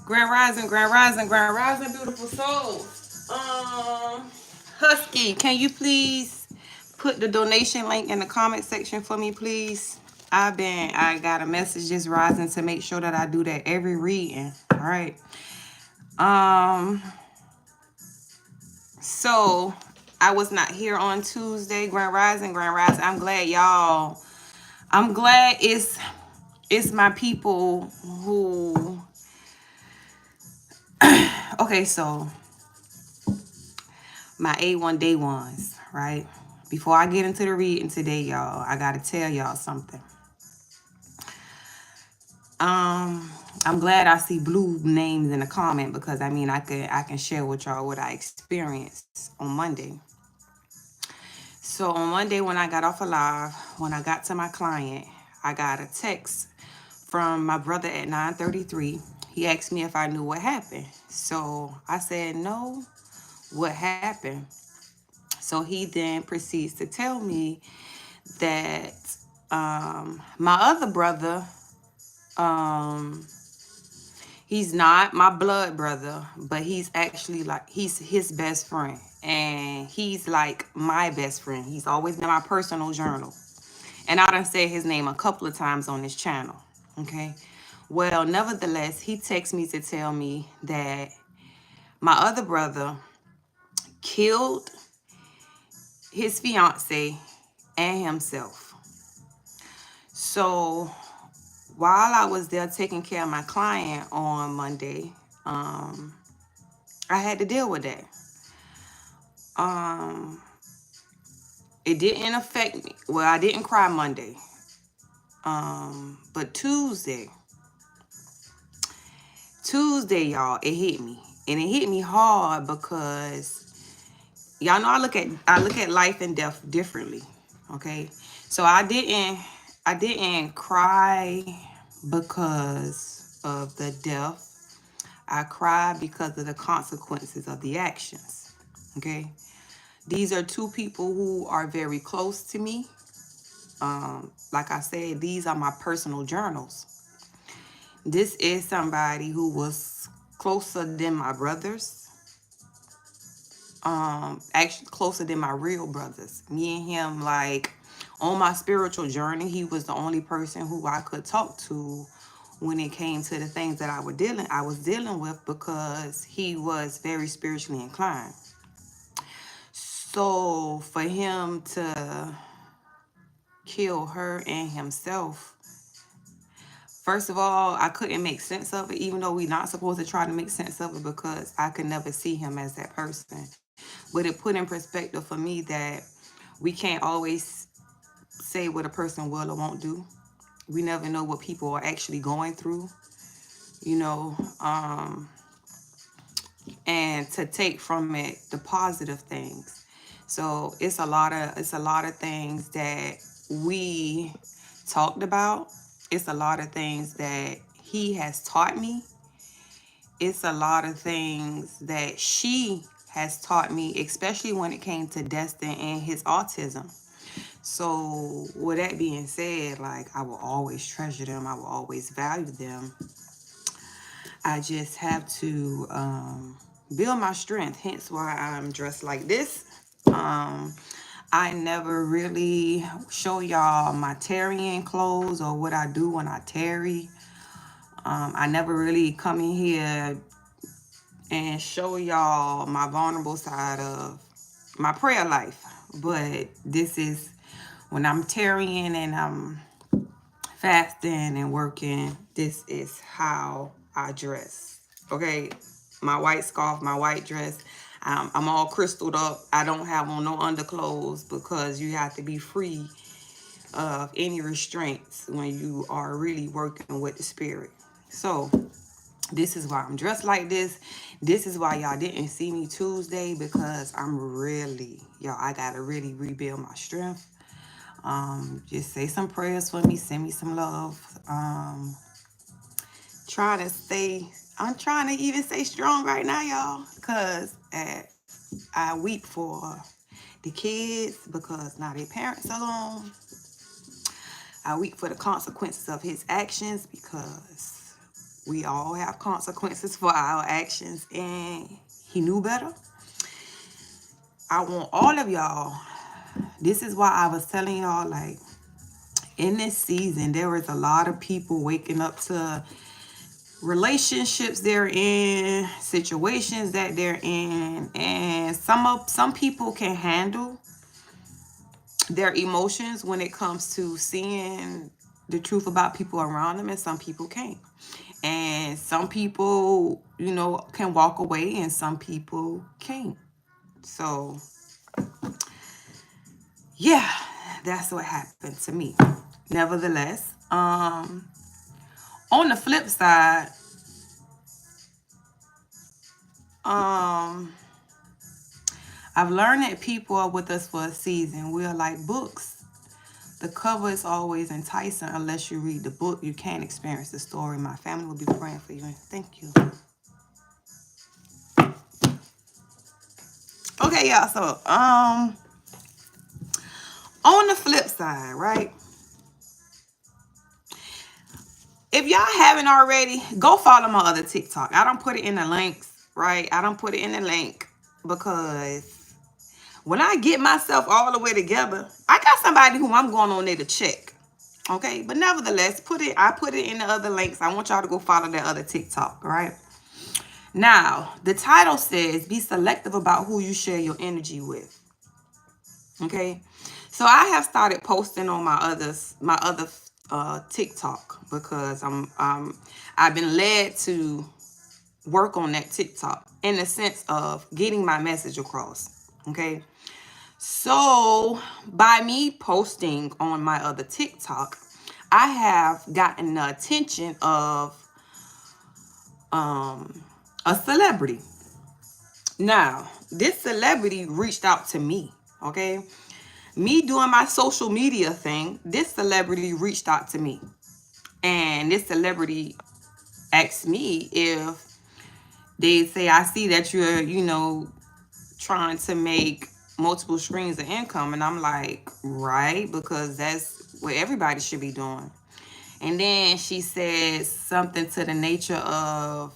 Grand Rising, Grand Rising, Grand Rising, beautiful souls. Husky, can you please put the donation link in the comment section for me, please? I got a message just rising to make sure that I do that every reading. All right. Um, so I was not here on Tuesday. Grand Rising, Grand Rising. I'm glad y'all. I'm glad it's my people who. Okay, so my A1 day ones, right? Before I get into the reading today, y'all, I gotta tell y'all something. Um, I'm glad I see blue names in the comment because I mean I can share with y'all what I experienced on Monday. So on Monday when I got off of live, when I got to my client, I got a text from my brother at 9:33. He asked me if I knew what happened. So I said no. What happened? So he then proceeds to tell me that my other brother, um, he's not my blood brother, but he's actually like he's his best friend, and he's like my best friend. He's always been my personal journal, and I done said his name a couple of times on this channel. Okay, well, nevertheless, he texts me to tell me that my other brother killed his fiance and himself. So while I was there taking care of my client on Monday, I had to deal with that. Um, it didn't affect me. Well, I didn't cry Monday. But Tuesday, y'all, it hit me. And it hit me hard because y'all know I look at life and death differently. Okay. So I didn't cry because of the death. I cried because of the consequences of the actions. Okay. These are two people who are very close to me. Like I said, these are my personal journals. This is somebody who was closer than my brothers. Actually closer than my real brothers. Me and him, like on my spiritual journey, he was the only person who I could talk to when it came to the things that I was dealing with because he was very spiritually inclined. So for him to kill her and himself, first of all, I couldn't make sense of it, even though we're not supposed to try to make sense of it because I could never see him as that person. But it put in perspective for me that we can't always say what a person will or won't do. We never know what people are actually going through, you know, and to take from it the positive things. So it's a lot of things that we talked about. It's a lot of things that he has taught me. It's a lot of things that she has taught me, especially when it came to Destin and his autism. So with that being said, like I will always treasure them. I will always value them. I just have to build my strength. Hence why I'm dressed like this. Um, I never really show y'all my tarrying clothes or what I do when I tarry. I never really come in here and show y'all my vulnerable side of my prayer life. But this is when I'm tarrying and I'm fasting and working, this is how I dress. Okay, my white scarf, my white dress. I'm all crystalled up. I don't have on no underclothes because you have to be free of any restraints when you are really working with the spirit. So this is why I'm dressed like this. This is why y'all didn't see me Tuesday because I gotta really rebuild my strength. Just say some prayers for me, send me some love. Try to stay, I'm trying to even stay strong right now, y'all, because I weep for the kids because now their parents are gone. I weep for the consequences of his actions because We all have consequences for our actions, and he knew better. I want all of y'all. This is why I was telling y'all, like, in this season, there is a lot of people waking up to relationships they're in, situations that they're in, and some people can handle their emotions when it comes to seeing the truth about people around them, and some people can't. And some people, can walk away, and some people can't. So, yeah, that's what happened to me. Nevertheless, on the flip side, I've learned that people are with us for a season. We are like books. The cover is always enticing. Unless you read the book, you can't experience the story. My family will be praying for you, and thank you. Okay, y'all. So, on the flip side, right? If y'all haven't already, go follow my other TikTok. I don't put it in the links, right? I don't put it in the link because when I get myself all the way together, I got somebody who I'm going on there to check. Okay, but nevertheless, I put it in the other links. I want y'all to go follow that other TikTok, right? Now, the title says, be selective about who you share your energy with. Okay, so I have started posting on my other TikTok because I've been led to work on that TikTok in the sense of getting my message across. Okay, so by me posting on my other TikTok, I have gotten the attention of a celebrity. Now, this celebrity reached out to me, okay? Me doing my social media thing, this celebrity reached out to me. And this celebrity asked me if they say, I see that you're, trying to make multiple streams of income. And I'm like, right, because that's what everybody should be doing. And then she said something to the nature of,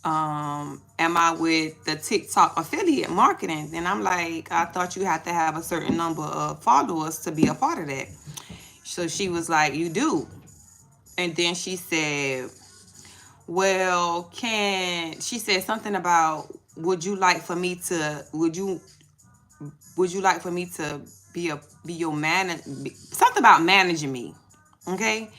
am I with the TikTok affiliate marketing? And I'm like, I thought you had to have a certain number of followers to be a part of that. So she was like, you do. And then she said, well, she said something about, would you like for me to be your manager? Something about managing me. Okay.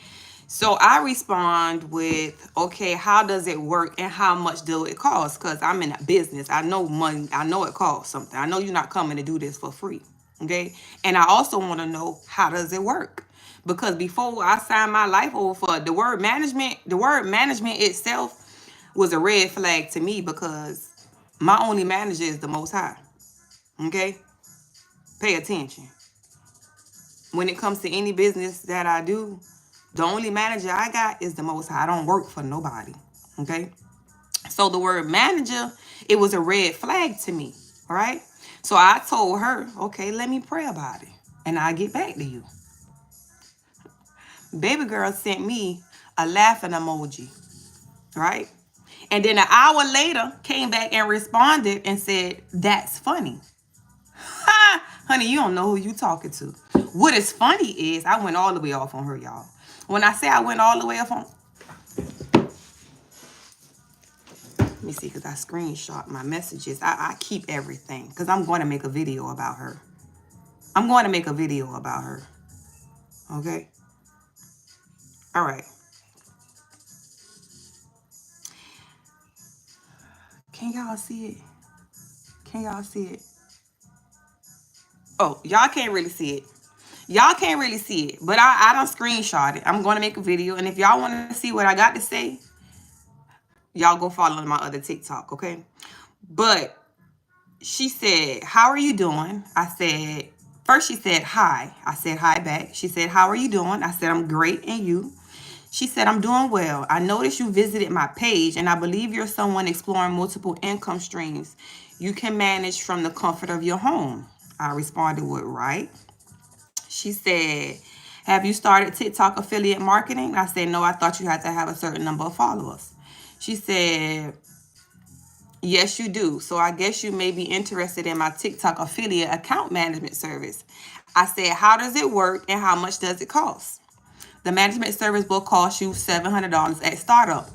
So I respond with, okay, how does it work and how much do it cost? Because I'm in a business. I know money. I know it costs something. I know you're not coming to do this for free. Okay. And I also want to know, how does it work? Because before I signed my life over for the word management itself was a red flag to me, because my only manager is the Most High. Okay. Pay attention. When it comes to any business that I do, the only manager I got is the Most High. I don't work for nobody. Okay. So the word manager, it was a red flag to me. All right. So I told her, okay, let me pray about it and I'll get back to you. Baby girl sent me a laughing emoji. Right. And then an hour later came back and responded and said, that's funny. Ha! Honey, you don't know who you talking to. What is funny is I went all the way off on her, y'all. When I say I went all the way off on... Let me see, because I screenshot my messages. I keep everything because I'm going to make a video about her. I'm going to make a video about her. Okay? All right. Can y'all see it? Can y'all see it? Oh, y'all can't really see it. Y'all can't really see it, but I don't screenshot it. I'm going to make a video, and if y'all want to see what I got to say, y'all go follow my other TikTok, okay? But she said, how are you doing? I said, first she said, hi. I said, hi back. She said, how are you doing? I said, I'm great, and you? She said, I'm doing well. I noticed you visited my page, and I believe you're someone exploring multiple income streams you can manage from the comfort of your home. I responded with, right. She said, Have you started TikTok affiliate marketing? I said, no, I thought you had to have a certain number of followers. She said, yes, you do. So I guess you may be interested in my TikTok affiliate account management service. I said, how does it work and how much does it cost? The management service will cost you $700 at startup.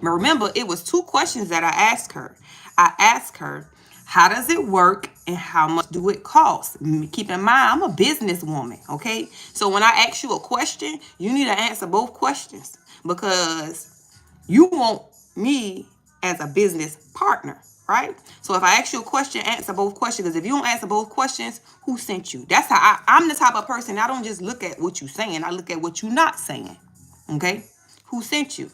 But remember, it was 2 questions that I asked her. I asked her, how does it work and how much do it cost? Keep in mind, I'm a businesswoman, okay? So when I ask you a question, you need to answer both questions because you want me as a business partner, right? So if I ask you a question, answer both questions. Because if you don't answer both questions, who sent you? That's how I'm the type of person. I don't just look at what you're saying. I look at what you're not saying, okay? Who sent you?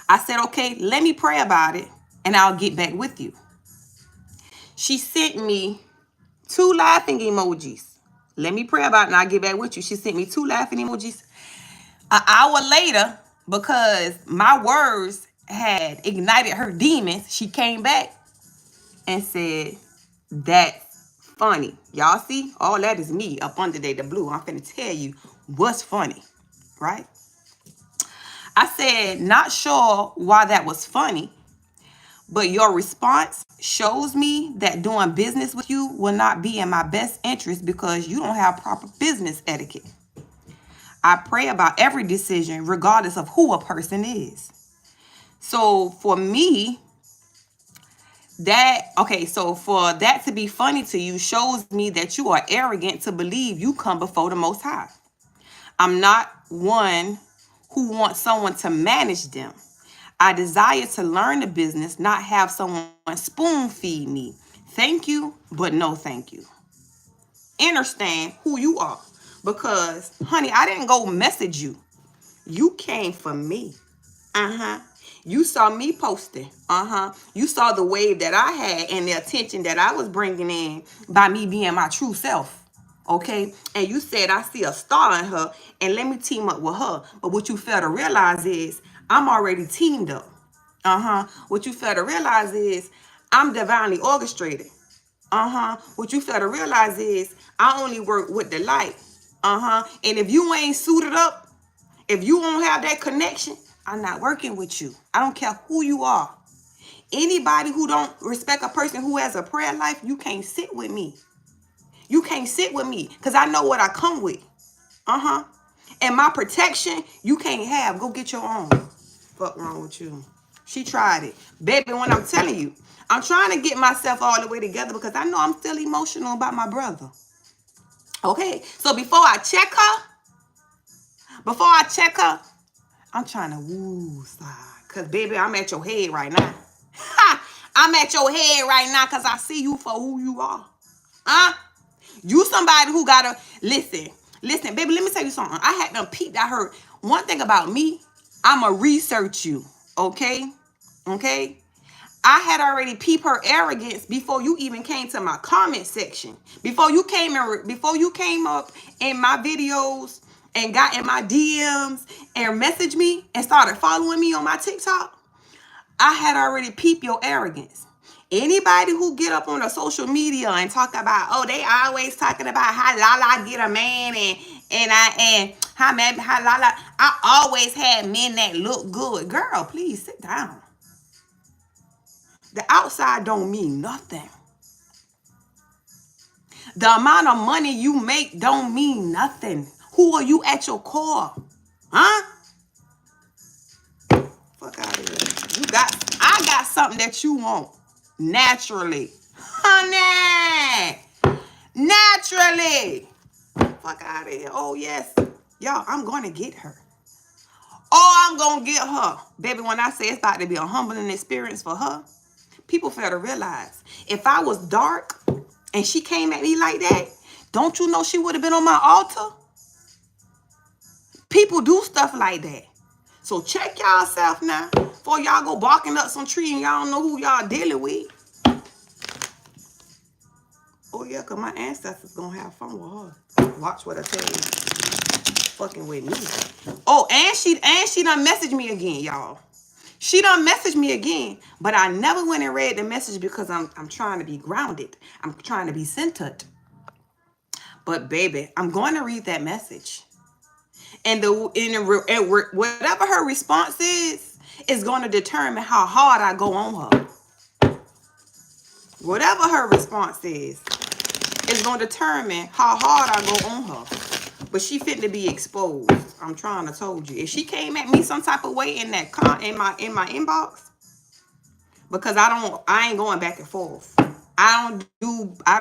I said, okay, let me pray about it and I'll get back with you. She sent me 2 laughing emojis. Let me pray about it and I'll get back with you. She sent me 2 laughing emojis. An hour later, because my words had ignited her demons, she came back and said, that's funny. Y'all see? All that is me up under there, the blue. I'm finna tell you what's funny, right? I said, not sure why that was funny, but your response shows me that doing business with you will not be in my best interest because you don't have proper business etiquette. I pray about every decision, regardless of who a person is. So for me, for that to be funny to you shows me that you are arrogant to believe you come before the Most High. I'm not one who wants someone to manage them. I desire to learn the business, not have someone spoon feed me. Thank you, but no thank you. Understand who you are. Because, honey, I didn't go message you. You came for me. You saw me posting. You saw the wave that I had and the attention that I was bringing in by me being my true self. Okay? And you said, I see a star in her and let me team up with her. But what you fail to realize is I'm already teamed up. What you fail to realize is I'm divinely orchestrated. What you fail to realize is I only work with the light. And if you ain't suited up, if you won't have that connection, I'm not working with you. I don't care who you are. Anybody who don't respect a person who has a prayer life, you can't sit with me. You can't sit with me because I know what I come with. And my protection, you can't have. Go get your own. Fuck wrong with you? She tried it. Baby, when I'm telling you, I'm trying to get myself all the way together because I know I'm still emotional about my brother. Okay? So before I check her, I'm trying to woo side. Because, baby, I'm at your head right now. I'm at your head right now because I see you for who you are. You somebody who got to listen. Listen, baby, let me tell you something. I had them peeped. I heard one thing about me. I'm going to research you. Okay? Okay? I had already peeped her arrogance before you even came to my comment section. Before you came up in my videos and got in my DMs and messaged me and started following me on my TikTok, I had already peeped your arrogance. Anybody who get up on the social media and talk about, oh, they always talking about how Lala get a man and how Lala, I always had men that look good. Girl, please sit down. The outside don't mean nothing. The amount of money you make don't mean nothing. Who are you at your core? Fuck out of here. I got something that you want. Naturally. Honey. Naturally. Fuck out of here. Oh, yes. Y'all, I'm going to get her. Oh, I'm going to get her. Baby, when I say it's about to be a humbling experience for her, people fail to realize if I was dark and she came at me like that, don't you know she would have been on my altar? People do stuff like that. So check y'all now before y'all go barking up some tree and y'all don't know who y'all dealing with. Oh yeah, because my ancestors gonna have fun with her. Watch what I tell you. Fucking with me. Oh, and she done messaged me again, y'all. She done messaged me again, but I never went and read the message because I'm trying to be grounded. I'm trying to be centered. But baby, I'm going to read that message. And whatever her response is going to determine how hard I go on her. Whatever her response is going to determine how hard I go on her. But she fit to be exposed. I'm trying to told you. If she came at me some type of way in that in my inbox, because I ain't going back and forth. I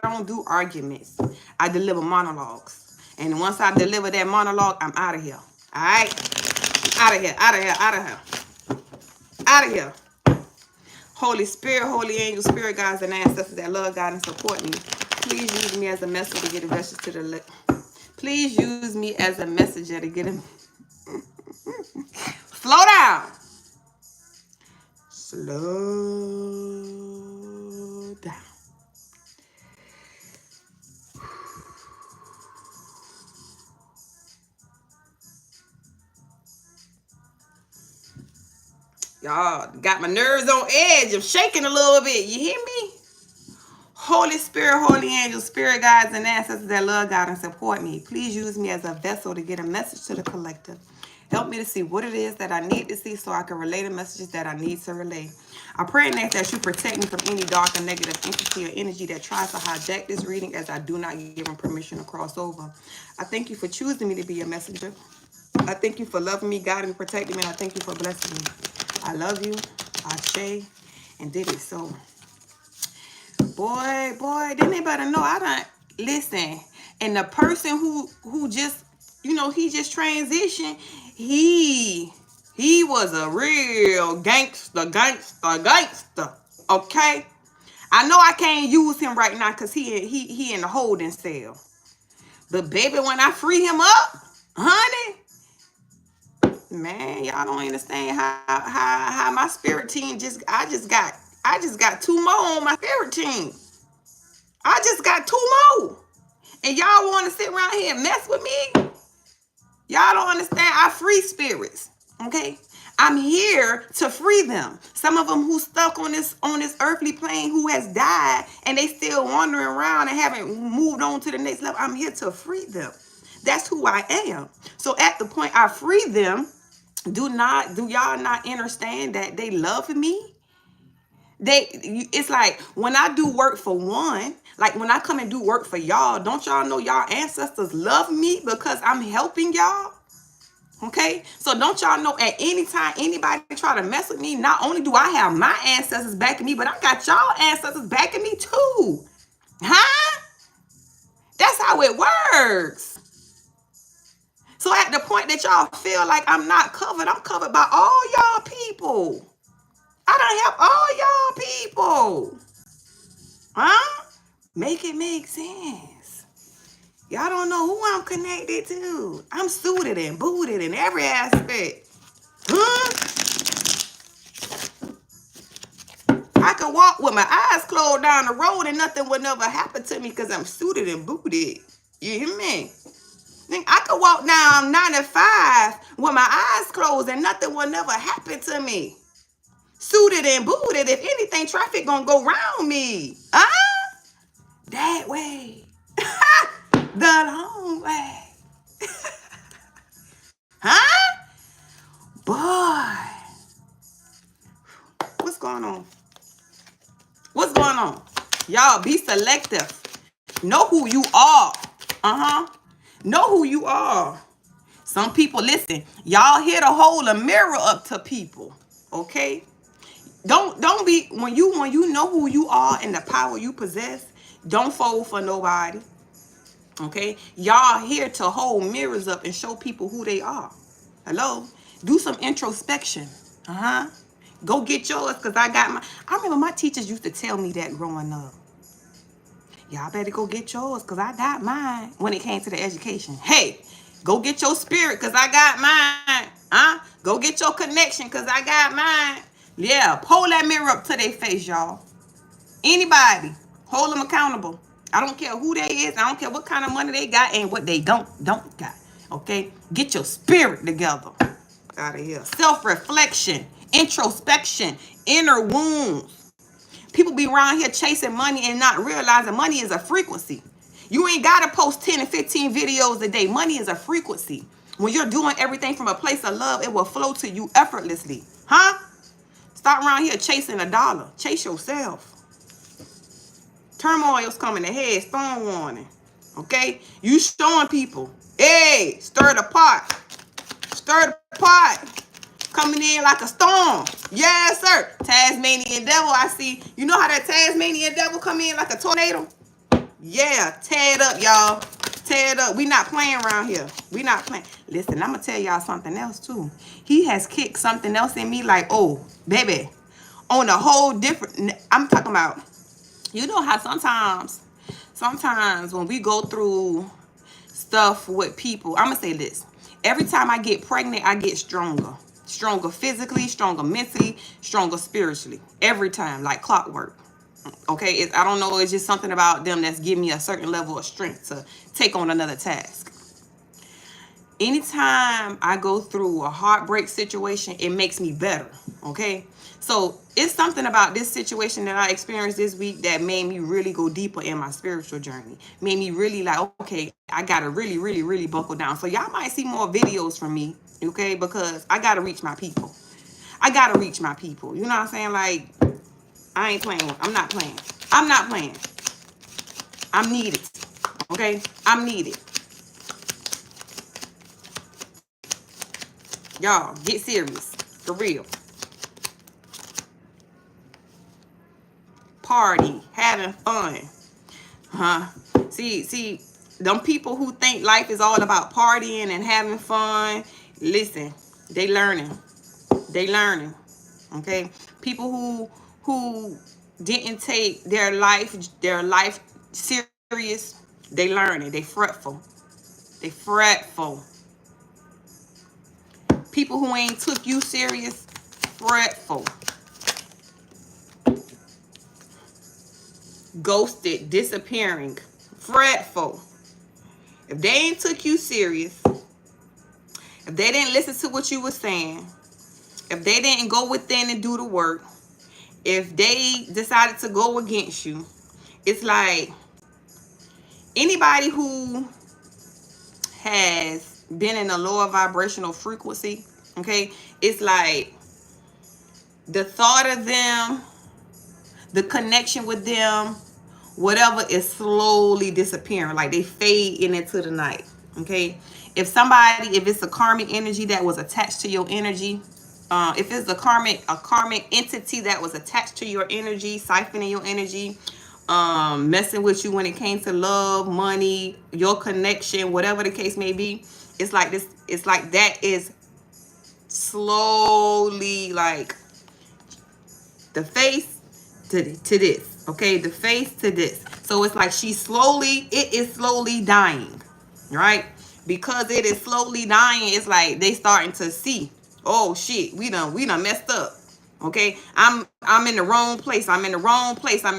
don't do arguments. I deliver monologues. And once I deliver that monologue, I'm out of here. All right? Out of here, out of here, out of here. Out of here. Holy Spirit, Holy Angel, Spirit guides, and ancestors that love God and support me. Please use me as a messenger to get a message to the Please use me as a messenger to get him. Slow down. Slow down. Y'all got my nerves on edge. I'm shaking a little bit. You hear me? Holy Spirit, Holy Angel, Spirit guides, and ancestors that love God and support me. Please use me as a vessel to get a message to the collective. Help me to see what it is that I need to see so I can relay the messages that I need to relay. I pray and ask that you protect me from any dark or negative entity or energy that tries to hijack this reading as I do not give them permission to cross over. I thank you for choosing me to be a messenger. I thank you for loving me, guiding me, protecting me, and I thank you for blessing me. I love you, Ashe, and did it so. Boy, didn't anybody know I don't listen. And the person who just, he just transitioned, he was a real gangster. Okay? I know I can't use him right now because he in the holding cell. But baby, when I free him up, honey, man, y'all don't understand how my spirit team I just got two more on my spirit team. I just got two more. And y'all want to sit around here and mess with me? Y'all don't understand. I free spirits. Okay? I'm here to free them. Some of them who stuck on this earthly plane who has died and they still wandering around and haven't moved on to the next level. I'm here to free them. That's who I am. So at the point I free them, do y'all not understand that they love me? It's like when I do work for one, like when I come and do work for y'all, don't y'all know y'all ancestors love me because I'm helping y'all? Okay, so don't y'all know at any time anybody try to mess with me, not only do I have my ancestors backing me, but I got y'all ancestors backing me too. Huh? That's how it works. So at the point that y'all feel like I'm not covered, I'm covered by all y'all people. I done help all y'all people. Huh? Make it make sense. Y'all don't know who I'm connected to. I'm suited and booted in every aspect. Huh? I can walk with my eyes closed down the road and nothing would never happen to me because I'm suited and booted. You hear me? I could walk down 95 with my eyes closed and nothing will never happen to me. Suited and booted. If anything, traffic gonna go round me. That way. The long way. Huh? Boy. What's going on? What's going on? Y'all be selective. Know who you are. Know who you are. Some people, listen, y'all here to hold a mirror up to people. Okay? Don't be when you know who you are and the power you possess, don't fold for nobody. Okay? Y'all here to hold mirrors up and show people who they are. Hello? Do some introspection. Go get yours because I remember my teachers used to tell me that growing up. Y'all better go get yours because I got mine when it came to the education. Hey, go get your spirit because I got mine. Go get your connection because I got mine. Yeah, hold that mirror up to their face, y'all. Anybody, hold them accountable. I don't care who they is. I don't care what kind of money they got and what they don't got. Okay? Get your spirit together. Out of here. Self-reflection, introspection, inner wounds. People be around here chasing money and not realizing money is a frequency. You ain't got to post 10 and 15 videos a day. Money is a frequency. When you're doing everything from a place of love, it will flow to you effortlessly. Huh? Stop around here chasing a dollar. Chase yourself. Turmoil's coming ahead. Storm warning. Okay? You showing people. Hey, stir the pot. Stir the pot. Coming in like a storm. Yes, sir. Tasmanian devil, I see. You know how that Tasmanian devil come in like a tornado? Yeah, tear it up, y'all. Tear it up. We not playing around here. We not playing. Listen, I'm going to tell y'all something else, too. He has kicked something else in me like, oh, baby, on a whole different... I'm talking about, you know how sometimes when we go through stuff with people, I'm going to say this. Every time I get pregnant, I get stronger. Stronger physically, stronger mentally, stronger spiritually. Every time, like clockwork. Okay, I don't know. It's just something about them that's giving me a certain level of strength to take on another task. Anytime I go through a heartbreak situation, it makes me better. Okay, so it's something about this situation that I experienced this week that made me really go deeper in my spiritual journey. Made me really like, okay, I gotta really, really, really buckle down. So y'all might see more videos from me, okay, because I gotta reach my people. I gotta reach my people. You know what I'm saying? Like, I ain't playing. I'm not playing. I'm not playing. I'm needed. Okay? I'm needed. Y'all, get serious. For real. Party. Having fun. Huh? See, them people who think life is all about partying and having fun, listen, they learning. They learning. Okay? People who didn't take their life serious, they learning. They fretful. They fretful. People who ain't took you serious, fretful. Ghosted, disappearing, fretful. If they ain't took you serious, if they didn't listen to what you were saying, if they didn't go within and do the work, if they decided to go against you, it's like anybody who has been in a lower vibrational frequency, okay, it's like the thought of them, the connection with them, whatever is slowly disappearing. Like they fade into the night. Okay. If it's a karmic energy that was attached to your energy, if it's a karmic entity that was attached to your energy, siphoning your energy, messing with you when it came to love, money, your connection, whatever the case may be, it's like this. It's like that is slowly like the face to this. Okay, the face to this. So it's like it is slowly dying, right? Because it is slowly dying, it's like they starting to see, oh shit, we done messed up. Okay, I'm in the wrong place. I'm in the wrong place. I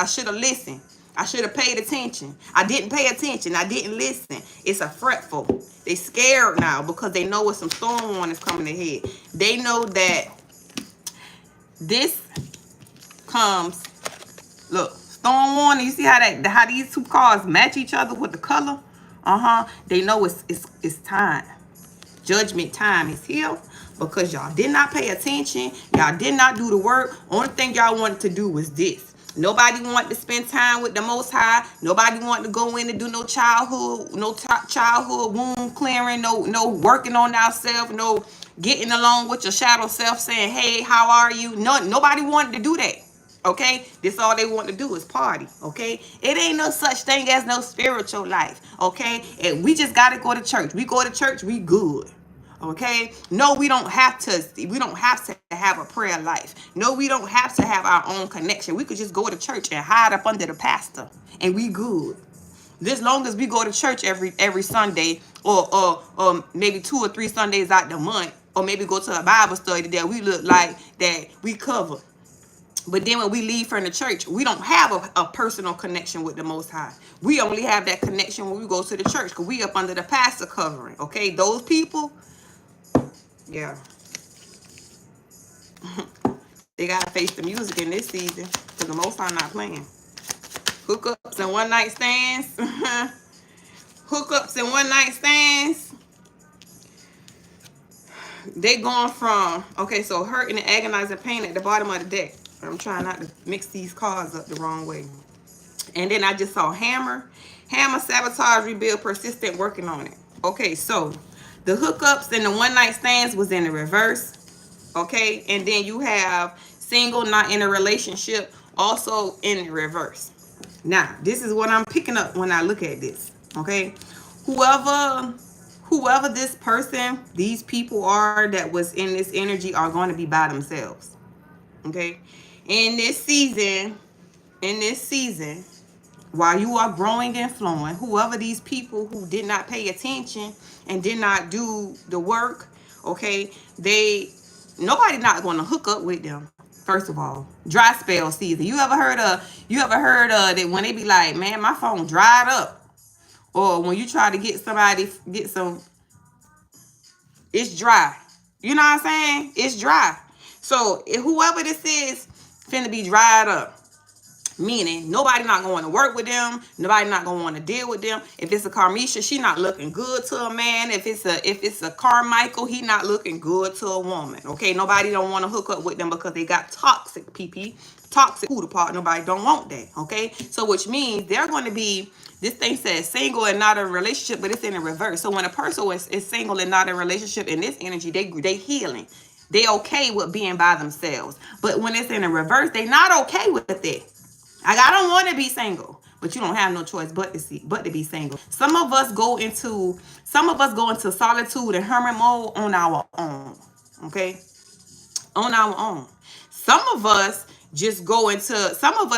should have listened. I should have paid attention. I didn't pay attention. I didn't listen. It's a fretful. They scared now because they know what some storm warnings coming ahead. They know that this comes. Look, storm warning. You see how these two cards match each other with the color? They know it's time. Judgment time is here because y'all did not pay attention. Y'all did not do the work. Only thing y'all wanted to do was this. Nobody wanted to spend time with the Most High. Nobody wanted to go in and do no childhood wound clearing, no working on ourselves, no getting along with your shadow self, saying, hey, how are you? Nobody wanted to do that. Okay, this all they want to do is party. Okay, it ain't no such thing as no spiritual life. Okay, and we just gotta go to church. We go to church, we good. Okay, no, we don't have to have a prayer life. No, we don't have to have our own connection. We could just go to church and hide up under the pastor and we good. As long as we go to church every Sunday, or maybe 2 or 3 Sundays out the month, or maybe go to a Bible study that we look like that we cover. But then when we leave from the church, we don't have a personal connection with the Most High. We only have that connection when we go to the church because we up under the pastor covering. Okay, those people, yeah, they got to face the music in this season because the Most High not playing. Hookups and one night stands. Hookups and one night stands. They gone from, okay, so hurt and agonizing pain at the bottom of the deck. I'm trying not to mix these cards up the wrong way. And then I just saw hammer, sabotage, rebuild, persistent, working on it. Okay, so the hookups and the one night stands was in the reverse. Okay, and then you have single, not in a relationship, also in the reverse. Now, this is what I'm picking up when I look at this. Okay, whoever this person, these people are that was in this energy are going to be by themselves. Okay, in this season, while you are growing and flowing, whoever these people who did not pay attention and did not do the work, okay, nobody not going to hook up with them. First of all, dry spell season. You ever heard of that when they be like, man, my phone dried up, or when you try to get some, it's dry. You know what I'm saying? It's dry. So if whoever this is finna be dried up. Meaning nobody not going to work with them, nobody not going to want to deal with them. If it's a Carmisha, she not looking good to a man. If it's a Carmichael, he not looking good to a woman. Okay, nobody don't want to hook up with them because they got toxic PP, toxic cooter part. Nobody don't want that. Okay, so which means they're going to be, this thing says single and not in a relationship, but it's in the reverse. So when a person is single and not in a relationship in this energy, they healing. They okay with being by themselves. But when it's in the reverse, they not okay with it. Like, I don't want to be single, but you don't have no choice but to be single. Some of us go into solitude and hermit mode on our own. Okay, on our own. Some of us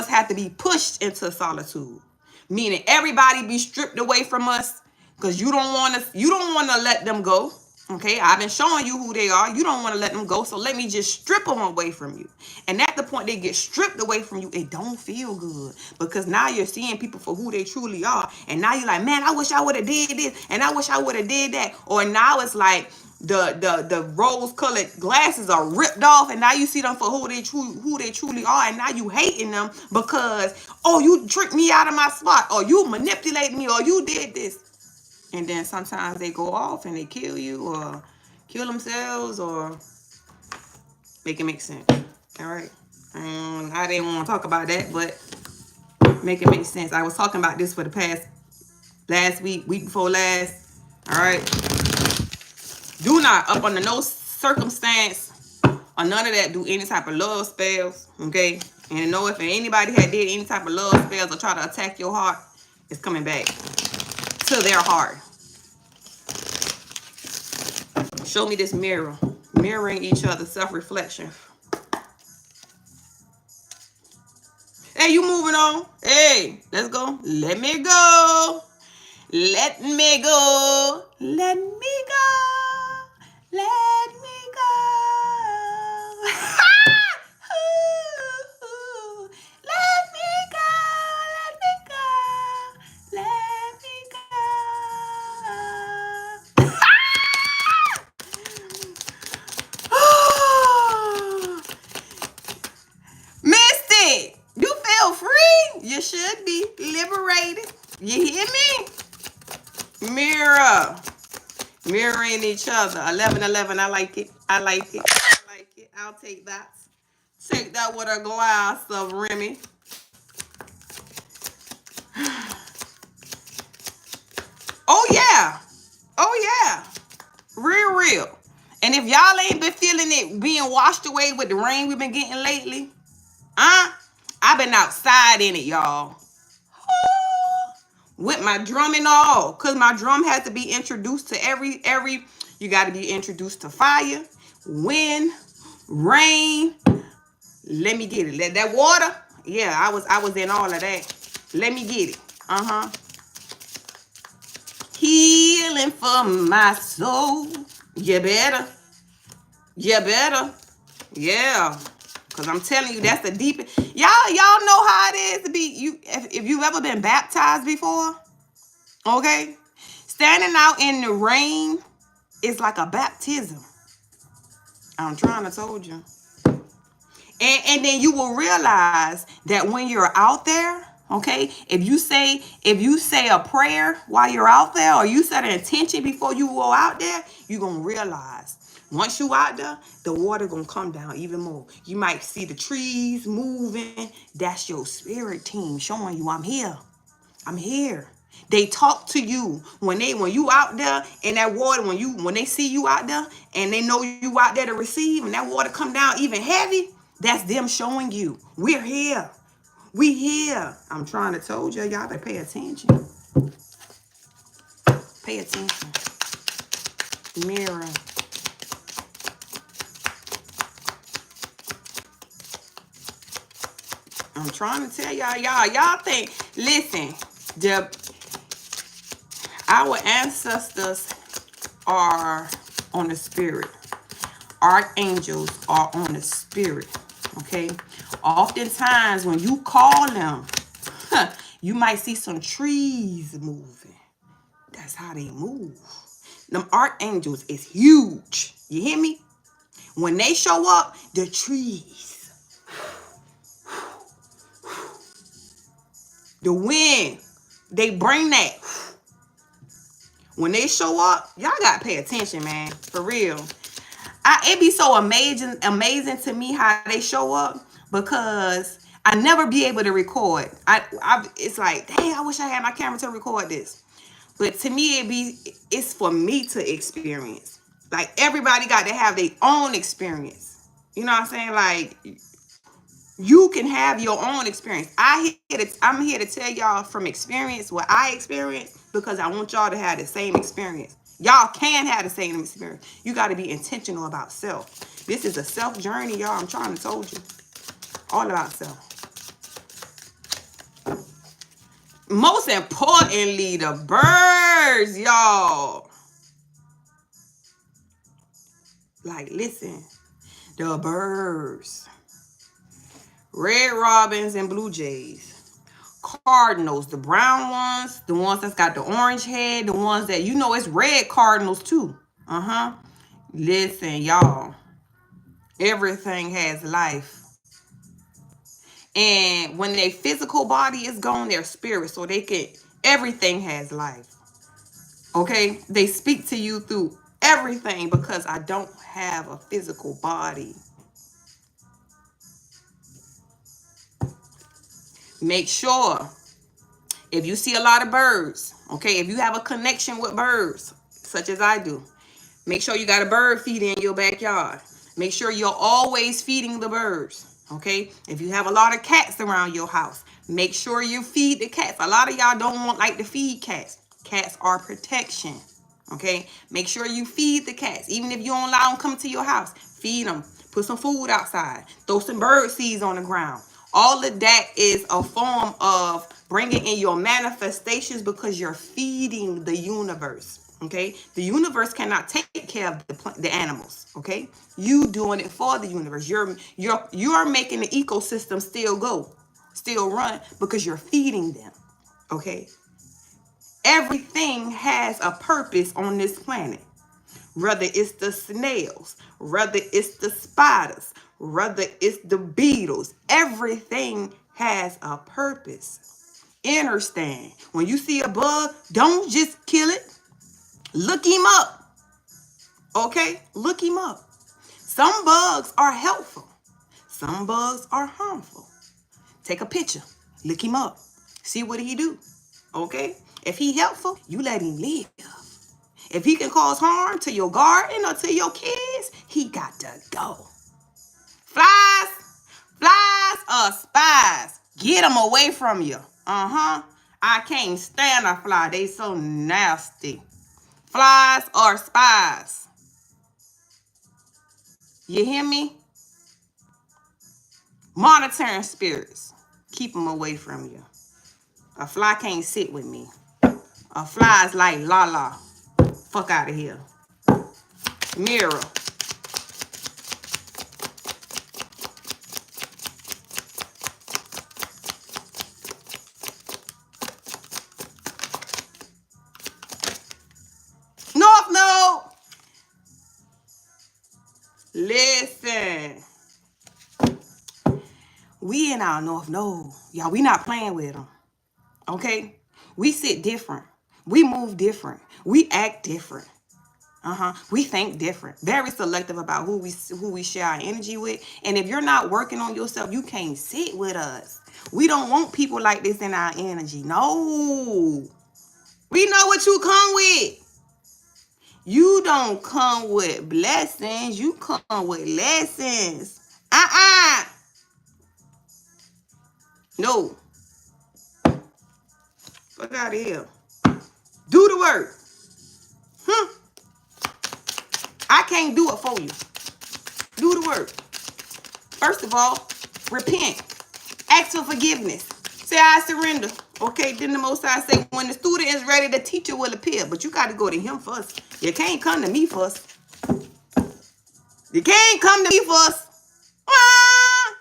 have to be pushed into solitude, meaning everybody be stripped away from us because you don't want to let them go. Okay, I've been showing you who they are. You don't want to let them go, so let me just strip them away from you. And at the point they get stripped away from you, it don't feel good because now you're seeing people for who they truly are. And now you're like, man, I wish I would have did this, and I wish I would have did that. Or now it's like the rose-colored glasses are ripped off, and now you see them for who they truly are, and now you hating them because, oh, you tricked me out of my spot, or you manipulated me, or you did this. And then sometimes they go off and they kill you or kill themselves or make it make sense. All right. I didn't want to talk about that, but make it make sense. I was talking about this for the past last week before last. All right. Do not, up under no circumstance or none of that, do any type of love spells. Okay. And know if anybody had did any type of love spells or try to attack your heart, it's coming back to their heart. Show me this mirror. Mirroring each other, self-reflection. Hey, you moving on? Hey, let's go. Let me go. Let me go. Let me go. Let me go. Let me go. Let me go. Let me go. Misty, you feel free? You should be liberated. You hear me? Mirror. Mirroring each other. 1111. I like it. I like it. I like it. I'll take that. Take that with a glass of Remy. Oh, yeah. Oh, yeah. Real. And if y'all ain't been feeling it being washed away with the rain we've been getting lately, I've been outside in it, y'all. With my drum and all. Because my drum has to be introduced to every, you got to be introduced to fire, wind, rain. Let me get it. Let that water. Yeah, I was in all of that. Let me get it. Healing for my soul. You better. You better. Yeah. Because I'm telling you, that's the deepest. Y'all know how it is to be. If you've ever been baptized before, okay? Standing out in the rain is like a baptism. I'm trying to told you. And then you will realize that when you're out there, Okay, if you say a prayer while you're out there, or you set an intention before you go out there, you're gonna realize once you out there, the water gonna come down even more. You might see the trees moving. That's your spirit team showing you, I'm here. I'm here. They talk to you when you out there in that water, when they see you out there and they know you out there to receive, and that water come down even heavy. That's them showing you, we're here. We here. I'm trying to told you, y'all better pay attention. Pay attention. Mirror. I'm trying to tell y'all think, listen, our ancestors are on the spirit. Archangels are on the spirit. Okay? Oftentimes when you call them, you might see some trees moving. That's how they move. Them archangels is huge. You hear me? When they show up, the trees, the wind, they bring that. When they show up, y'all gotta pay attention, man. For real. It be so amazing to me how they show up, because I never be able to record. It's like, dang, I wish I had my camera to record this. But to me, it's for me to experience. Like, everybody got to have their own experience. You know what I'm saying? Like, you can have your own experience. I'm here to tell y'all from experience what I experienced, because I want y'all to have the same experience. Y'all can have the same experience. You got to be intentional about self. This is a self journey, y'all. I'm trying to told you. All about self. Most importantly, the birds, y'all. Like, listen, the birds. Red robins and blue jays. Cardinals, the brown ones, the ones that's got the orange head, the ones that, it's red cardinals too. Listen, y'all. Everything has life. And when their physical body is gone, their spirit, so everything has life. Okay? They speak to you through everything, because I don't have a physical body. Make sure, if you see a lot of birds, okay, if you have a connection with birds, such as I do, make sure you got a bird feeder in your backyard. Make sure you're always feeding the birds, okay? If you have a lot of cats around your house, make sure you feed the cats. A lot of y'all don't like to feed cats. Cats are protection, okay? Make sure you feed the cats. Even if you don't allow them to come to your house, feed them. Put some food outside. Throw some bird seeds on the ground. All of that is a form of bringing in your manifestations, because you're feeding the universe. Okay, the universe cannot take care of the animals. Okay, you doing it for the universe. You're making the ecosystem still run, because you're feeding them. Okay, everything has a purpose on this planet. Whether it's the snails, whether it's the spiders, whether it's the beetles, everything has a purpose. Understand, when you see a bug, don't just kill it. Look him up. Okay? Look him up. Some bugs are helpful. Some bugs are harmful. Take a picture. Look him up. See what he do. Okay? If he helpful, you let him live. If he can cause harm to your garden or to your kids, he got to go. Flies or spies, get them away from you. I can't stand a fly. They so nasty. Flies or spies. You hear me? Monitoring spirits. Keep them away from you. A fly can't sit with me. A fly is like la. Fuck out of here. Mirror. North Node. Listen. We in our North Node. Y'all, we not playing with them. Okay? We sit different. We move different. We act different. We think different. Very selective about who we share our energy with. And if you're not working on yourself, you can't sit with us. We don't want people like this in our energy. No. We know what you come with. You don't come with blessings. You come with lessons. No. Fuck out of here. Do the work. I can't do it for you. Do the work. First of all, repent. Ask for forgiveness. Say, I surrender. Okay, then the Most High say, when the student is ready, the teacher will appear. But you got to go to him first. You can't come to me first. You can't come to me first. Ah!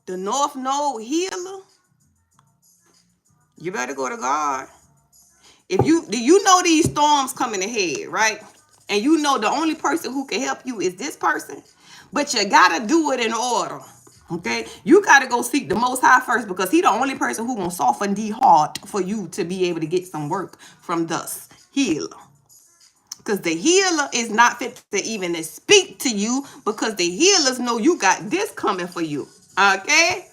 The North Node healer, you better go to God. If you know these storms coming ahead, right? And you know the only person who can help you is this person, but you gotta do it in order. Okay, you gotta go seek the Most High first because He the only person who gonna soften the heart for you to be able to get some work from thus healer. Because the healer is not fit to even speak to you because the healers know you got this coming for you. Okay,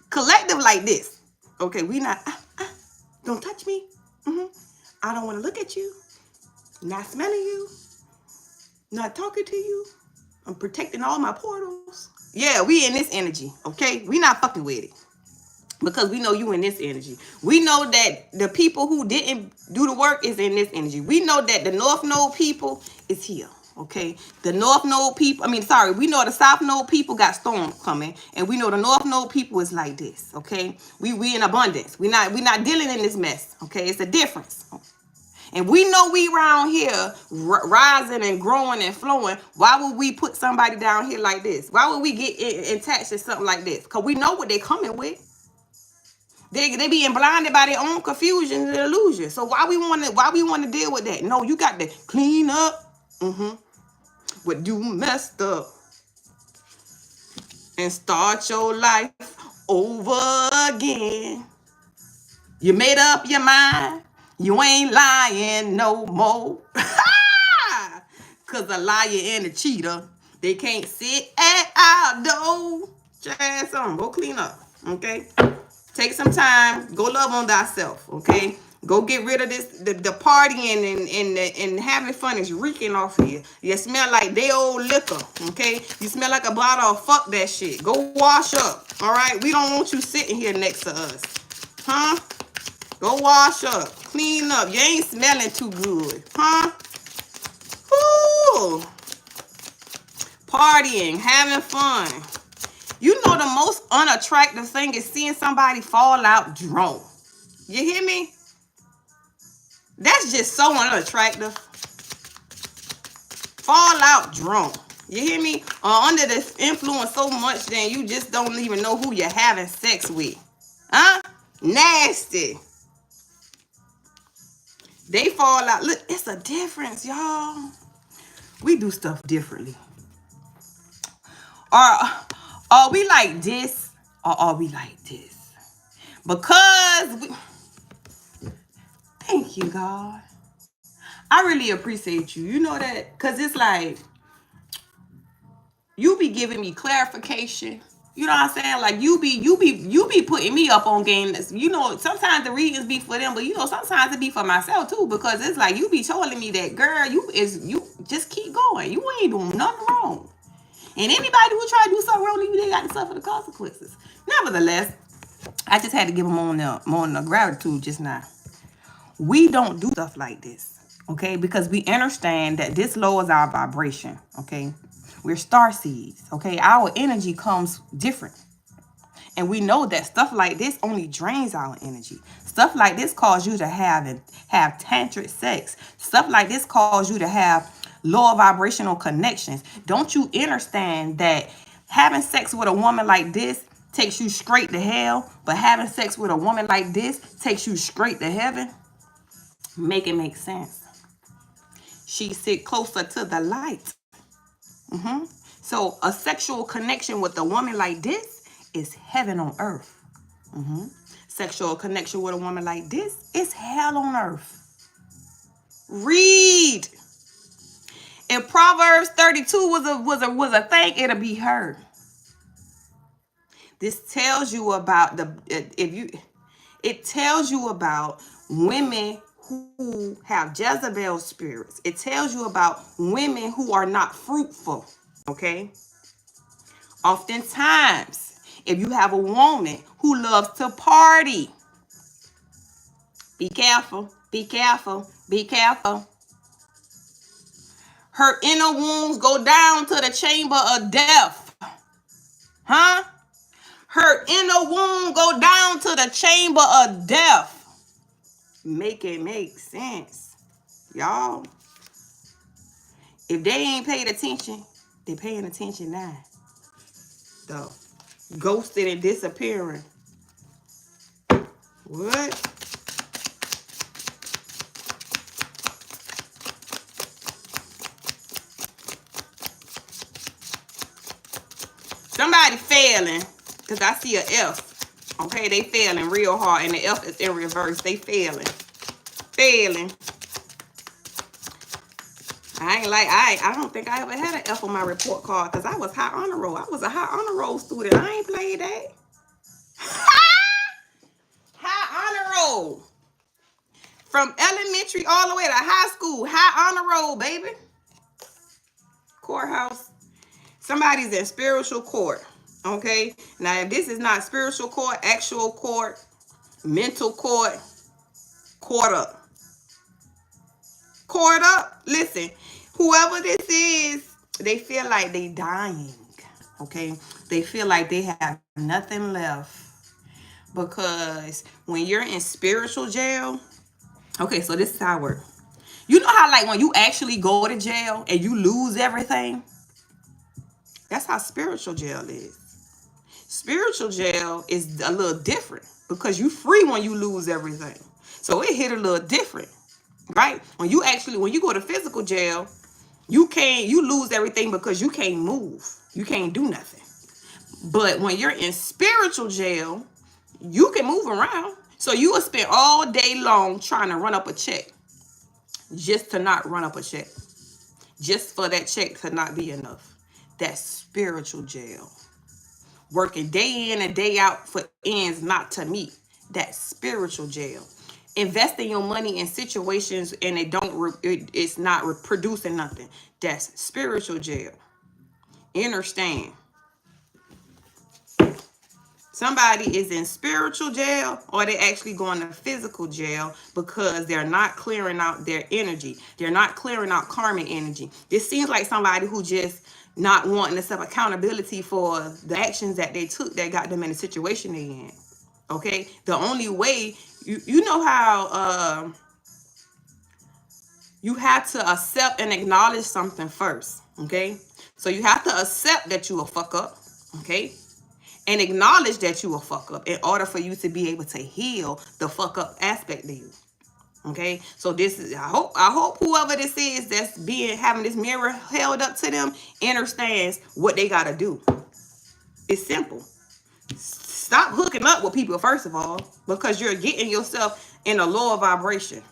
collective like this. Okay, we not. Don't touch me. I don't want to look at you. Not smelling you. Not talking to you. I'm protecting all my portals. Yeah, we in this energy, okay? We not fucking with it. Because we know you in this energy. We know that the people who didn't do the work is in this energy. We know that the North Node people is here. Okay, the North Node people, we know the South Node people got storms coming, and we know the North Node people is like this. Okay, we in abundance. We not dealing in this mess. Okay, it's a difference. And we know we around here rising and growing and flowing. Why would we put somebody down here like this? Why would we get attached to something like this? Because we know what they coming with. They being blinded by their own confusion and illusion. So why we want to deal with that? No, you got to clean up what you messed up and start your life over again. You made up your mind. You ain't lying no more. Cause a liar and a cheater, they can't sit at our door. Jazz on, go clean up, okay? Take some time, go love on thyself, okay? Go get rid of this, the partying and having fun is reeking off of you. You smell like day old liquor, okay? You smell like a bottle of fuck that shit. Go wash up, all right? We don't want you sitting here next to us, huh? Go wash up, clean up. You ain't smelling too good, huh? Ooh. Partying, having fun. You know the most unattractive thing is seeing somebody fall out drunk. You hear me? That's just so unattractive. Fall out drunk. You hear me? Or under the influence so much then you just don't even know who you're having sex with. Huh? Nasty. They fall out. Look, it's a difference, y'all. We do stuff differently. Are we like this or are we like this? Thank you, God. I really appreciate you. You know that? Because it's like, you be giving me clarification. You know what I'm saying? Like you be putting me up on game. You know, sometimes the readings be for them, but you know, sometimes it be for myself too. Because it's like you be telling me that, girl, you just keep going. You ain't doing nothing wrong. And anybody who try to do something wrong to you, they got to suffer the consequences. Nevertheless, I just had to give them on the gratitude just now. We don't do stuff like this, okay? Because we understand that this lowers our vibration, okay? We're star seeds, okay? Our energy comes different. And we know that stuff like this only drains our energy. Stuff like this causes you to have tantric sex. Stuff like this causes you to have lower vibrational connections. Don't you understand that having sex with a woman like this takes you straight to hell, but having sex with a woman like this takes you straight to heaven? Make it make sense. She sit closer to the light. So a sexual connection with a woman like this is heaven on earth. Sexual connection with a woman like this is hell on earth. Read. If Proverbs 32 was a thing, it'll be her. This tells you about it tells you about women who have Jezebel spirits. It tells you about women who are not fruitful. Okay? Oftentimes, if you have a woman who loves to party, be careful, be careful, be careful. Her inner wounds go down to the chamber of death. Huh? Her inner wound go down to the chamber of death. Make it make sense. Y'all, if they ain't paid attention, they paying attention now. Though. Ghosted and disappearing. What? Somebody failing, because I see an F. Okay, they failing real hard, and the F is in reverse. They failing. Failing. I don't think I ever had an F on my report card, because I was high honor roll. I was a high honor roll student. I ain't played that. High honor roll. From elementary all the way to high school. High honor roll, baby. Courthouse. Somebody's in spiritual court. Okay? Now, if this is not spiritual court, actual court, mental court, court up. Court up. Listen, whoever this is, they feel like they dying. Okay? They feel like they have nothing left. Because when you're in spiritual jail, okay, so this is how it works. You know how, like, when you actually go to jail and you lose everything? That's how spiritual jail is. Spiritual jail is a little different because you free when you lose everything. So it hit a little different, right? When you go to physical jail, you lose everything because you can't move. You can't do nothing. But when you're in spiritual jail, you can move around. So you will spend all day long trying to run up a check just to not run up a check. Just for that check to not be enough. That's spiritual jail. Working day in and day out for ends not to meet. That's spiritual jail. Investing your money in situations and it's not producing nothing. That's spiritual jail. Understand. Somebody is in spiritual jail or they actually going to physical jail because they're not clearing out their energy. They're not clearing out karmic energy. This seems like somebody who just not wanting to self accountability for the actions that they took that got them in the situation they in. Okay? The only way, you know how you have to accept and acknowledge something first. Okay? So you have to accept that you will fuck up. Okay? And acknowledge that you a fuck up in order for you to be able to heal the fuck up aspect of you. Okay, so this is I hope whoever this is that's having this mirror held up to them understands what they gotta do. It's simple. Stop hooking up with people first of all, because you're getting yourself in a lower vibration.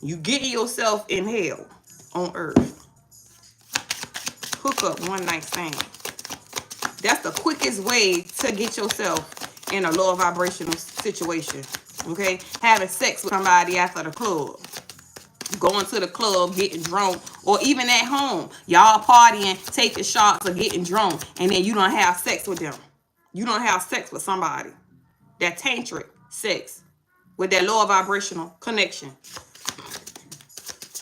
You getting yourself in hell on earth. Hook up one night stand. That's the quickest way to get yourself in a lower vibrational situation. Okay? Having sex with somebody after the club. Going to the club, getting drunk, or even at home. Y'all partying, taking shots, or getting drunk, and then you don't have sex with them. You don't have sex with somebody. That tantric sex with that lower vibrational connection.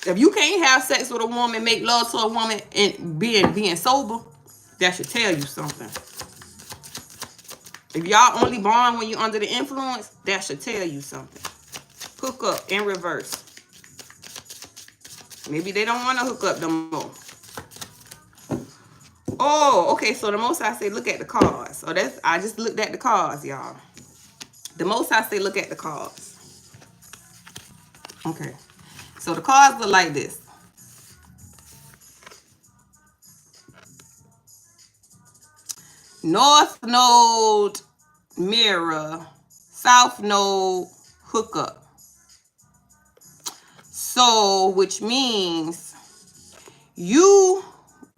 If you can't have sex with a woman, make love to a woman, and being sober, that should tell you something. If y'all only bond when you're under the influence, that should tell you something. Hook up in reverse. Maybe they don't want to hook up no more. Oh, okay. So the most I say, look at the cards. So I just looked at the cards, y'all. The most I say, look at the cards. Okay. So the cards look like this. North node mirror, south node hookup. So, which means you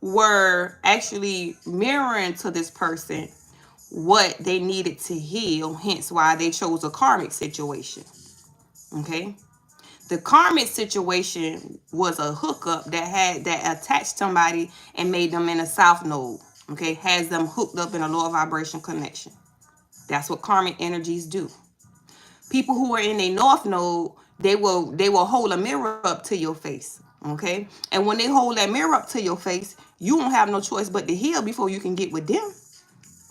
were actually mirroring to this person what they needed to heal, hence why they chose a karmic situation. Okay? The karmic situation was a hookup that attached somebody and made them in a south node. Okay, has them hooked up in a lower vibration connection. That's what karmic energies do. People who are in a north node, they will hold a mirror up to your face. Okay, and when they hold that mirror up to your face, you won't have no choice but to heal before you can get with them,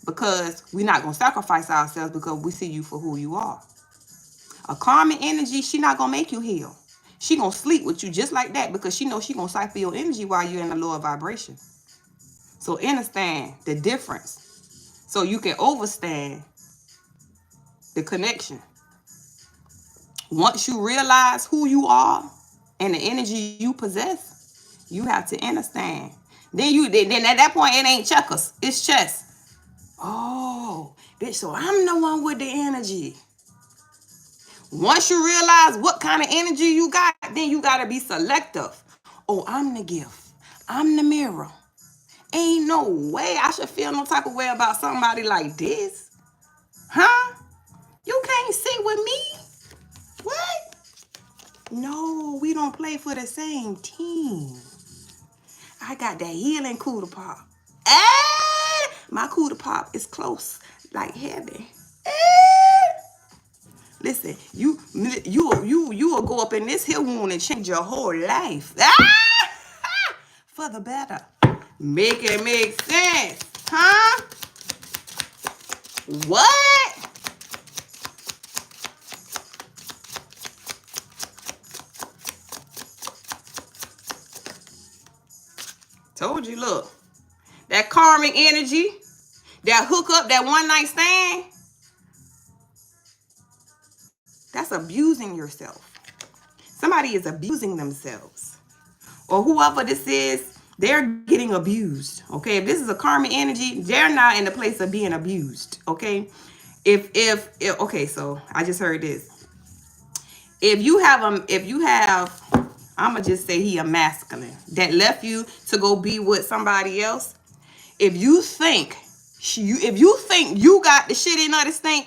because we're not gonna sacrifice ourselves because we see you for who you are. A karmic energy, she not gonna make you heal. She gonna sleep with you just like that because she knows she gonna siphon your energy while you're in a lower vibration. So understand the difference so you can overstand the connection. Once you realize who you are and the energy you possess, you have to understand. Then at that point it ain't checkers, it's chess. Oh, bitch, so I'm the one with the energy. Once you realize what kind of energy you got, then you gotta be selective. Oh, I'm the gift. I'm the mirror. Ain't no way I should feel no type of way about somebody like this. Huh? You can't sit with me? What? No, we don't play for the same team. I got that healing cooler pop. My cooler pop is close, like heaven. Listen, you will go up in this hill wound and change your whole life. For the better. Make it make sense. Huh? What? Told you, look. That karmic energy, that hookup, that one night stand, that's abusing yourself. Somebody is abusing themselves. Or whoever this is, they're getting abused. Okay, if this is a karmic energy, they're not in the place of being abused. Okay, if okay, so I just heard this. If you have I'm gonna just say he a masculine that left you to go be with somebody else. If you think you got the shit in of this thing,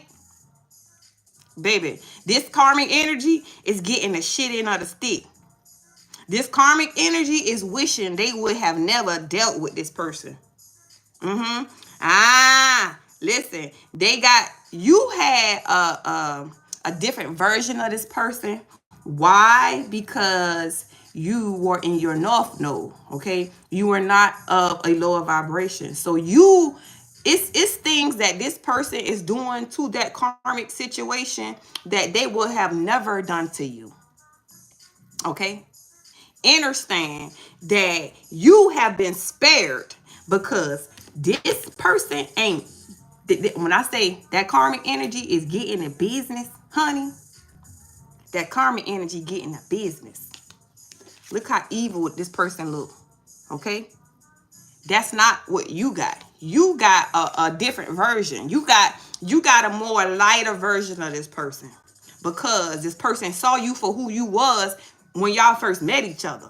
baby, this karmic energy is getting the shit in of the stick. This karmic energy is wishing they would have never dealt with this person. Listen, you had a different version of this person. Why? Because you were in your north node, okay? You were not of a lower vibration. So it's things that this person is doing to that karmic situation that they would have never done to you. Okay? Understand that you have been spared because this person ain't, when I say that karmic energy is getting the business, honey, that karmic energy getting the business. Look how evil this person look. Okay? That's not what you got. You got a different version. You got a more lighter version of this person because this person saw you for who you was when y'all first met each other.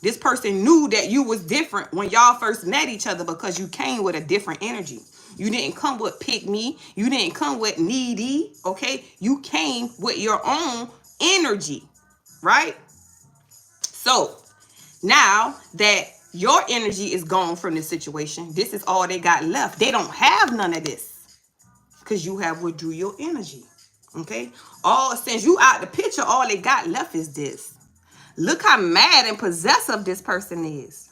This person knew that you was different when y'all first met each other because you came with a different energy. You didn't come with pick me. You didn't come with needy. Okay? You came with your own energy. Right? So now that your energy is gone from this situation, this is all they got left. They don't have none of this because you have withdrew your energy. Okay? Since you out the picture, all they got left is this. Look how mad and possessive this person is.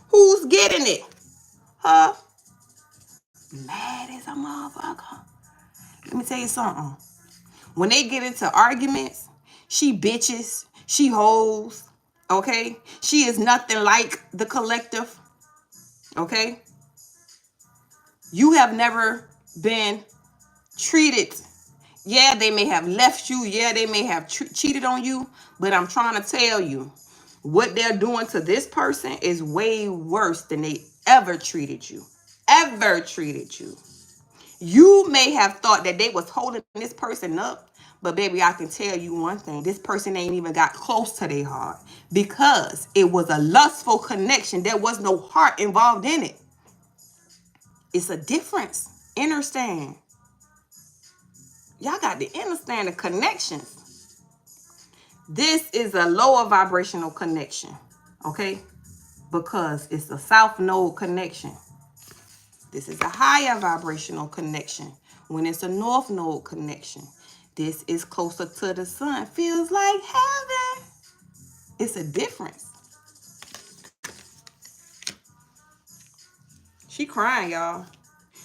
Who's getting it? Huh? Mad as a motherfucker. Let me tell you something. When they get into arguments, she bitches, she hoes, okay? She is nothing like the collective, okay? You have never been treated. Yeah, they may have left you. Yeah, they may have cheated on you. But I'm trying to tell you, what they're doing to this person is way worse than they ever treated you. ever treated you. You may have thought that they was holding this person up, but baby, I can tell you one thing. This person ain't even got close to their heart because it was a lustful connection. There was no heart involved in it. It's a difference. Understand. Y'all got to understand the connections. This is a lower vibrational connection, okay? Because it's a south node connection. This is a higher vibrational connection. When it's a north node connection, this is closer to the sun. Feels like heaven. It's a difference. She crying, y'all.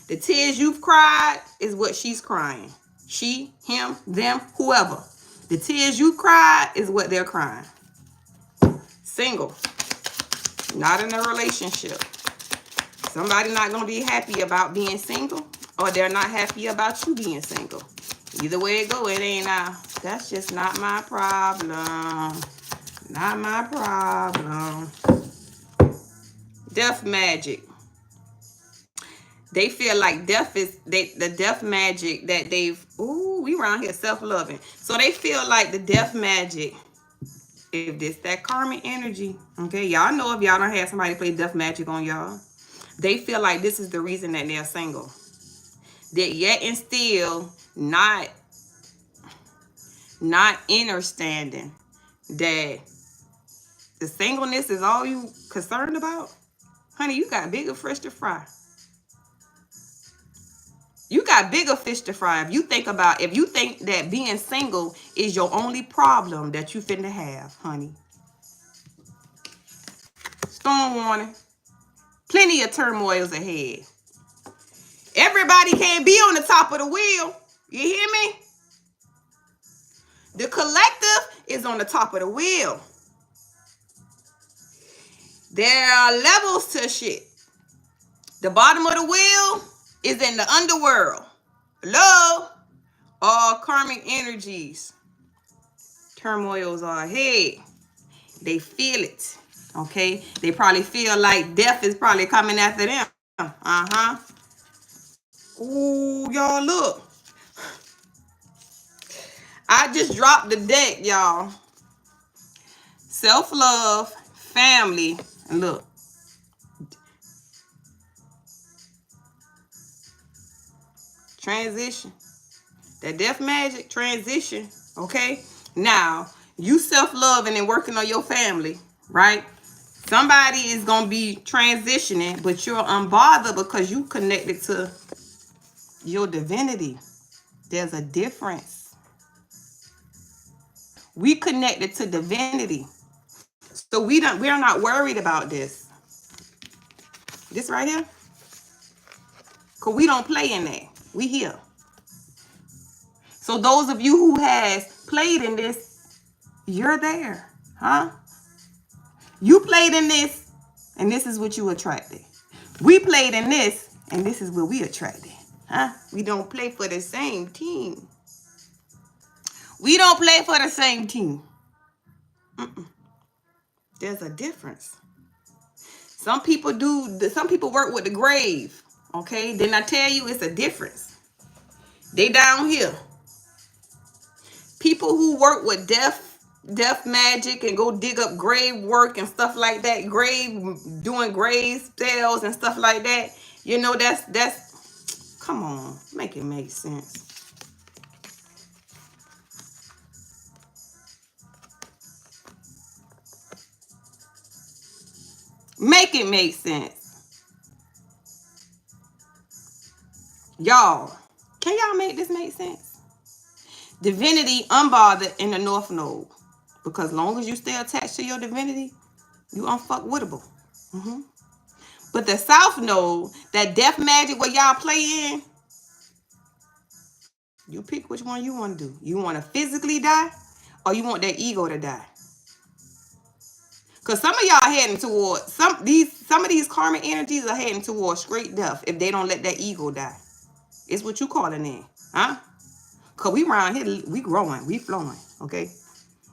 The tears you've cried is what she's crying. She, him, them, whoever. The tears you cried is what they're crying. Single. Not in a relationship. Somebody not going to be happy about being single, or they're not happy about you being single. Either way it go, it ain't that's just not my problem. Not my problem. Death magic. They feel like death is the death magic that they've, we around here self-loving. So they feel like the death magic, if this that karmic energy, okay, y'all know if y'all don't have somebody play death magic on y'all, they feel like this is the reason that they're single. That yet and still not understanding that the singleness is all you concerned about. Honey, you got bigger fish to fry. You got bigger fish to fry. If you think that being single is your only problem that you finna have, honey. Storm warning. Plenty of turmoils ahead. Everybody can't be on the top of the wheel. You hear me? The collective is on the top of the wheel. There are levels to shit. The bottom of the wheel is in the underworld. Hello? All karmic energies. Turmoils are ahead. They feel it. Okay? They probably feel like death is probably coming after them. Uh-huh. Ooh, y'all look. I just dropped the deck, y'all. Self-love, family, and look. Transition. That death magic, transition, okay? Now, you self-loving and working on your family, right? Somebody is going to be transitioning, but you're unbothered because you connected to your divinity. There's a difference. We connected to divinity. So we're not worried about this. This right here. Because we don't play in that. We here. So those of you who has played in this, you're there. Huh? You played in this, and this is what you attracted. We played in this, and this is what we attracted. Huh? We don't play for the same team. We don't play for the same team. There's a difference. Some people work with the grave. Okay? Then I tell you it's a difference. They down here. People who work with death magic and go dig up grave work and stuff like that, doing grave spells and stuff like that, you know, that's come on, make it make sense. Make it make sense. Y'all, can y'all make this make sense? Divinity unbothered in the north node. Because long as you stay attached to your divinity, you unfuckwittable. But the south node, that death magic where y'all play in, you pick which one you want to do. You want to physically die, or you want that ego to die? Because some of y'all heading toward, some of these karmic energies are heading toward straight death if they don't let that ego die. It's what you calling in. Huh? Because we around here, we growing, we flowing, okay?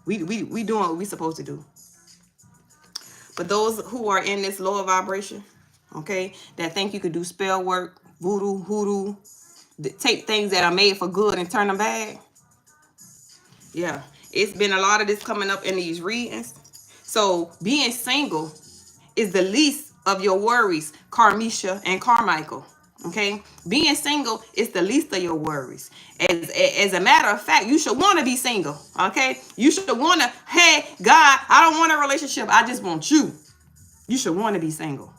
We doing what we supposed to do. But those who are in this lower vibration, okay, that think you could do spell work, voodoo, hoodoo, take things that are made for good and turn them bad. Yeah, it's been a lot of this coming up in these readings. So being single is the least of your worries, Carmisha and Carmichael. Okay, being single is the least of your worries. As a matter of fact, you should want to be single. Okay, you should want to. Hey, God, I don't want a relationship. I just want you. You should want to be single.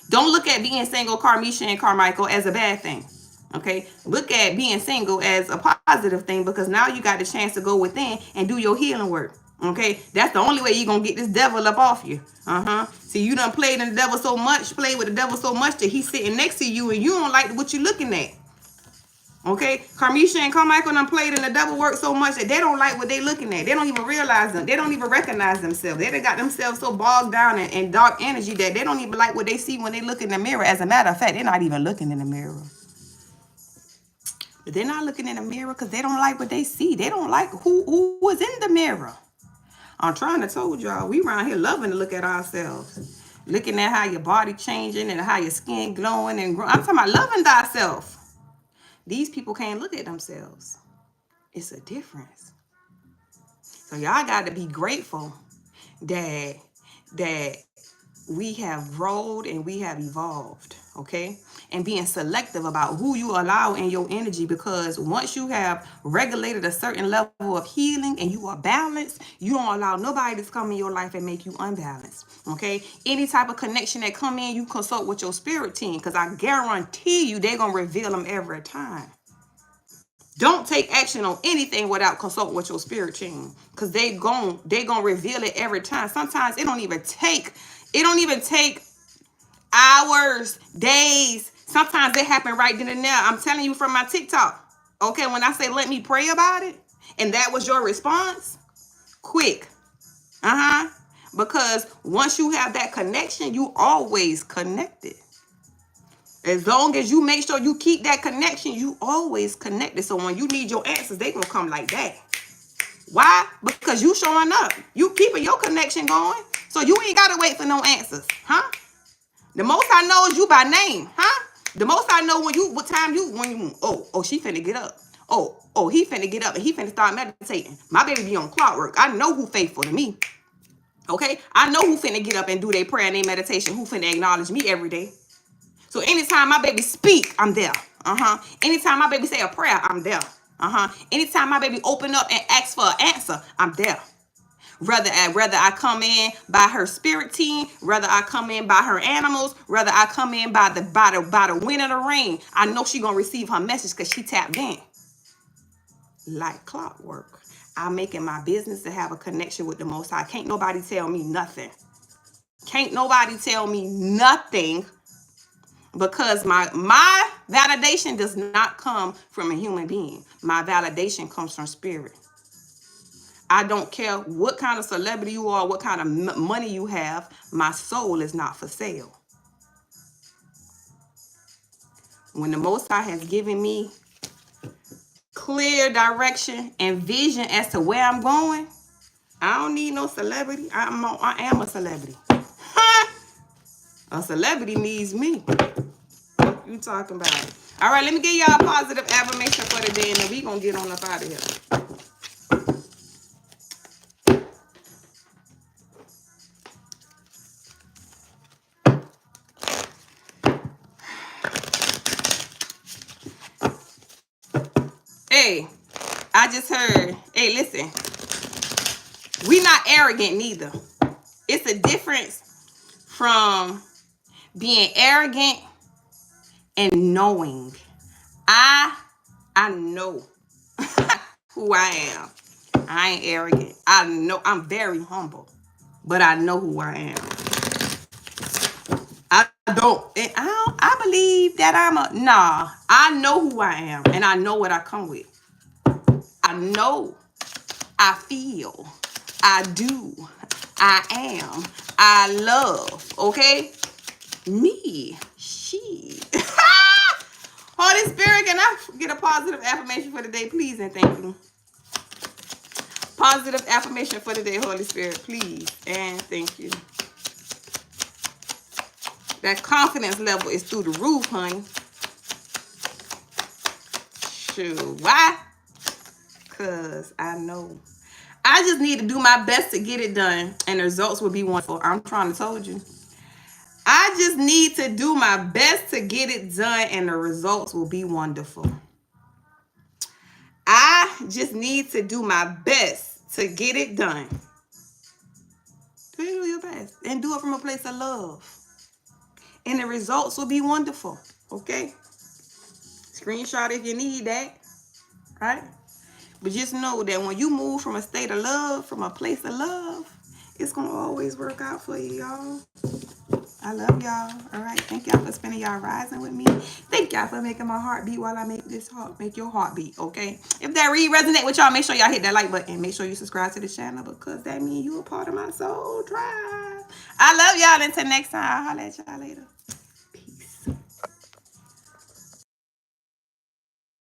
Don't look at being single, Carmisha and Carmichael, as a bad thing. Okay, look at being single as a positive thing, because now you got the chance to go within and do your healing work. Okay, that's the only way you're gonna get this devil up off you. See, you done played in the devil so much, played with the devil so much that he's sitting next to you and you don't like what you're looking at. Okay, Carmisha and Carmichael done played in the devil work so much that they don't like what they looking at. They don't even realize them. They don't even recognize themselves. They done got themselves so bogged down in dark energy that they don't even like what they see when they look in the mirror. As a matter of fact, they're not even looking in the mirror. But they're not looking in the mirror because they don't like what they see. They don't like who was in the mirror. I'm trying to told y'all, we around here loving to look at ourselves. Looking at how your body changing and how your skin glowing and growing. I'm talking about loving thyself. These people can't look at themselves. It's a difference. So y'all got to be grateful that we have rolled and we have evolved, okay? And being selective about who you allow in your energy, because once you have regulated a certain level of healing and you are balanced, you don't allow nobody to come in your life and make you unbalanced, okay? Any type of connection that come in, you consult with your spirit team, because I guarantee you they're going to reveal them every time. Don't take action on anything without consulting with your spirit team, because they gonna reveal it every time. Sometimes it don't even take hours, days. Sometimes they happen right then and there. I'm telling you from my TikTok. Okay, when I say let me pray about it, and that was your response, quick. Because once you have that connection, you always connected. As long as you make sure you keep that connection, you always connected. So when you need your answers, they gonna come like that. Why? Because you showing up. You keeping your connection going. So you ain't gotta wait for no answers. The most I know is you by name. The most I know when she finna get up. He finna get up and he finna start meditating. My baby be on clockwork. I know who faithful to me. Okay? I know who finna get up and do their prayer and their meditation. Who finna acknowledge me every day. So anytime my baby speak, I'm there. Anytime my baby say a prayer, I'm there. Anytime my baby open up and ask for an answer, I'm there. Whether I come in by her spirit team, whether I come in by her animals, whether I come in by the wind and the rain, I know she gonna receive her message because she tapped in. Like clockwork. I'm making my business to have a connection with the Most High. Can't nobody tell me nothing. Can't nobody tell me nothing. Because my validation does not come from a human being. My validation comes from spirit. I don't care what kind of celebrity you are, what kind of money you have. My soul is not for sale. When the Most High has given me clear direction and vision as to where I'm going, I don't need no celebrity. I am a celebrity. A celebrity needs me. You talking about it. All right, let me give y'all a positive affirmation for the day, and then we gonna get on up out of here. Hey, I just heard, hey, listen, we not arrogant neither. It's a difference from being arrogant and knowing. I know who I am. I ain't arrogant. I know I'm very humble, but I know who I am. I believe that I know who I am, and I know what I come with. I know, I feel, I do, I am, I love, okay? Me, she. Holy Spirit, can I get a positive affirmation for the day, please and thank you? Positive affirmation for the day, Holy Spirit, please and thank you. That confidence level is through the roof, honey. Shoot. Why? Because I know. I just need to do my best to get it done, and the results will be wonderful. I'm trying to told you. I just need to do my best to get it done, and the results will be wonderful. I just need to do my best to get it done. Do your best and do it from a place of love. And the results will be wonderful. Okay? Screenshot if you need that. Right? But just know that when you move from a state of love, from a place of love, it's going to always work out for you, y'all. I love y'all. All right. Thank y'all for spending y'all rising with me. Thank y'all for making my heart beat while I make this heart, make your heart beat. Okay. If that resonate with y'all, make sure y'all hit that like button. Make sure you subscribe to the channel because that means you a part of my soul tribe. I love y'all. Until next time, I'll holler at y'all later.